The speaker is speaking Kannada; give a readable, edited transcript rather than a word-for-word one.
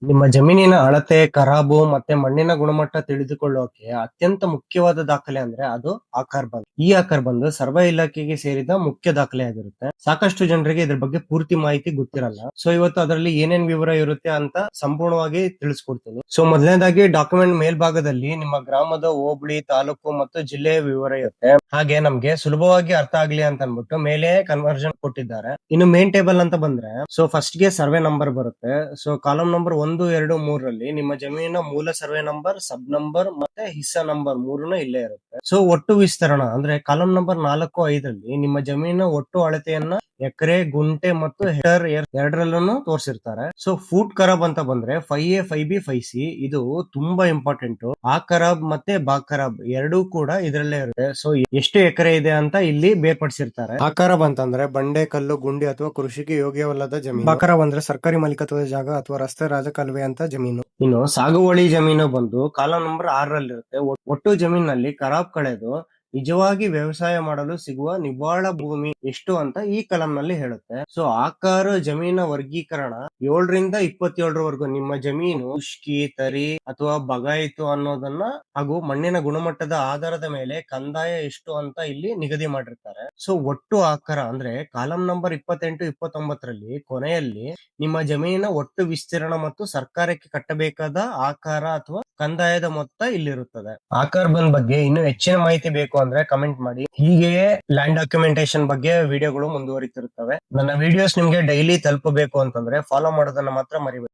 ನಿಮ್ಮ ಜಮೀನಿನ ಅಳತೆ, ಖರಾಬು ಮತ್ತೆ ಮಣ್ಣಿನ ಗುಣಮಟ್ಟ ತಿಳಿದುಕೊಳ್ಳೋಕೆ ಅತ್ಯಂತ ಮುಖ್ಯವಾದ ದಾಖಲೆ ಅಂದ್ರೆ ಅದು ಆಕಾರ್ ಬಂದ್. ಈ ಆಕಾರ್ ಬಂದು ಸರ್ವೆ ಇಲಾಖೆಗೆ ಸೇರಿದ ಮುಖ್ಯ ದಾಖಲೆಯಾಗಿರುತ್ತೆ. ಸಾಕಷ್ಟು ಜನರಿಗೆ ಇದ್ರ ಬಗ್ಗೆ ಪೂರ್ತಿ ಮಾಹಿತಿ ಗೊತ್ತಿರಲ್ಲ. ಸೊ ಇವತ್ತು ಅದರಲ್ಲಿ ಏನೇನ್ ವಿವರ ಇರುತ್ತೆ ಅಂತ ಸಂಪೂರ್ಣವಾಗಿ ತಿಳಿಸ್ಕೊಡ್ತೀನಿ. ಸೊ ಮೊದಲನೇದಾಗಿ ಡಾಕ್ಯುಮೆಂಟ್ ಮೇಲ್ಭಾಗದಲ್ಲಿ ನಿಮ್ಮ ಗ್ರಾಮದ ಹೋಬಳಿ, ತಾಲೂಕು ಮತ್ತು ಜಿಲ್ಲೆಯ ವಿವರ ಇರುತ್ತೆ. ಹಾಗೆ ನಮ್ಗೆ ಸುಲಭವಾಗಿ ಅರ್ಥ ಆಗ್ಲಿ ಅಂತ ಅನ್ಬಿಟ್ಟು ಮೇಲೆ ಕನ್ವರ್ಷನ್ ಕೊಟ್ಟಿದ್ದಾರೆ. ಇನ್ನು ಮೇನ್ ಟೇಬಲ್ ಅಂತ ಬಂದ್ರೆ ಸೊ ಫಸ್ಟ್ ಗೆ ಸರ್ವೆ ನಂಬರ್ ಬರುತ್ತೆ. ಸೊ ಕಾಲಮ್ ನಂಬರ್ 1, 2, 3ರಲ್ಲಿ ನಿಮ್ಮ ಜಮೀನಿನ ಮೂಲ ಸರ್ವೆ ನಂಬರ್, ಸಬ್ ನಂಬರ್ ಮತ್ತೆ ಹಿಸ್ಸಾ ನಂಬರ್ ಮೂರನ್ನು ಇಲ್ಲೇ ಇರುತ್ತೆ. ಸೊ ಒಟ್ಟು ವಿಸ್ತರಣ ಅಂದ್ರೆ ಕಾಲಮ್ ನಂಬರ್ 4, 5ರಲ್ಲಿ ನಿಮ್ಮ ಜಮೀನಿನ ಒಟ್ಟು ಅಳತೆಯನ್ನ ಎಕರೆ, ಗುಂಟೆ ಮತ್ತು ಹೆಕ್ಟರ್ ಎರಡರಲ್ಲೂ ತೋರಿಸಿರ್ತಾರೆ. ಸೊ ಫೂಟ್ ಖರಾಬ್ ಅಂತ ಬಂದ್ರೆ 5A, 5B, 5C ಇದು ತುಂಬಾ ಇಂಪಾರ್ಟೆಂಟ್. ಆ ಖರಾಬ್ ಮತ್ತೆ ಬಾ ಖರಾಬ್ ಎರಡೂ ಕೂಡ ಇದರಲ್ಲೇ ಇರುತ್ತೆ. ಸೊ ಎಷ್ಟು ಎಕರೆ ಇದೆ ಅಂತ ಇಲ್ಲಿ ಬೇರ್ಪಡಿಸಿರ್ತಾರೆ. ಆ ಖರಾಬ್ ಅಂತಂದ್ರೆ ಬಂಡೆ, ಕಲ್ಲು, ಗುಂಡಿ ಅಥವಾ ಕೃಷಿಗೆ ಯೋಗ್ಯವಲ್ಲದ ಜಮೀನು. ಬಾ ಖರಾಬ್ ಅಂದ್ರೆ ಸರ್ಕಾರಿ ಮಾಲೀಕತ್ವದ ಜಾಗ ಅಥವಾ ರಸ್ತೆ, ರಾಜಕಾಲುವೆ ಅಂತ ಜಮೀನು. ಇನ್ನು ಸಾಗುವಳಿ ಜಮೀನು ಬಂದು ಕಾಲಂ ನಂಬರ್ 6ರಲ್ಲಿರುತ್ತೆ. ಒಟ್ಟು ಜಮೀನಲ್ಲಿ ಖರಾಬ್ ಕಳೆದು ನಿಜವಾಗಿ ವ್ಯವಸಾಯ ಮಾಡಲು ಸಿಗುವ ನಿವ್ವಳ ಭೂಮಿ ಎಷ್ಟು ಅಂತ ಈ ಕಲಂನಲ್ಲಿ ಹೇಳುತ್ತೆ. ಸೊ ಆಕಾರ ಜಮೀನ ವರ್ಗೀಕರಣ 7ರಿಂದ 27ರವರೆಗೂ ನಿಮ್ಮ ಜಮೀನು ಶುಷ್ಕಿ, ತರಿ ಅಥವಾ ಬಗಾಯಿತು ಅನ್ನೋದನ್ನ ಹಾಗೂ ಮಣ್ಣಿನ ಗುಣಮಟ್ಟದ ಆಧಾರದ ಮೇಲೆ ಕಂದಾಯ ಎಷ್ಟು ಅಂತ ಇಲ್ಲಿ ನಿಗದಿ ಮಾಡಿರ್ತಾರೆ. ಸೊ ಒಟ್ಟು ಆಕಾರ ಅಂದ್ರೆ ಕಾಲಂ ನಂಬರ್ 28, 29ರಲ್ಲಿ ಕೊನೆಯಲ್ಲಿ ನಿಮ್ಮ ಜಮೀನಿನ ಒಟ್ಟು ವಿಸ್ತೀರ್ಣ ಮತ್ತು ಸರ್ಕಾರಕ್ಕೆ ಕಟ್ಟಬೇಕಾದ ಆಕಾರ ಅಥವಾ ಕಂದಾಯದ ಮೊತ್ತ ಇಲ್ಲಿರುತ್ತದೆ. ಆಕಾರ್ ಬಂದ್ ಬಗ್ಗೆ ಇನ್ನೂ ಹೆಚ್ಚಿನ ಮಾಹಿತಿ ಬೇಕು ಅಂದ್ರೆ ಕಮೆಂಟ್ ಮಾಡಿ. ಹೀಗೆಯೇ ಲ್ಯಾಂಡ್ ಡಾಕ್ಯುಮೆಂಟೇಶನ್ ಬಗ್ಗೆ ವಿಡಿಯೋಗಳು ಮುಂದುವರಿತಿರುತ್ತವೆ. ನನ್ನ ವಿಡಿಯೋಸ್ ನಿಮ್ಗೆ ಡೈಲಿ ತಲುಪಬೇಕು ಅಂತಂದ್ರೆ ಫಾಲೋ ಮಾಡೋದನ್ನ ಮಾತ್ರ ಮರಿಬೇಡಿ.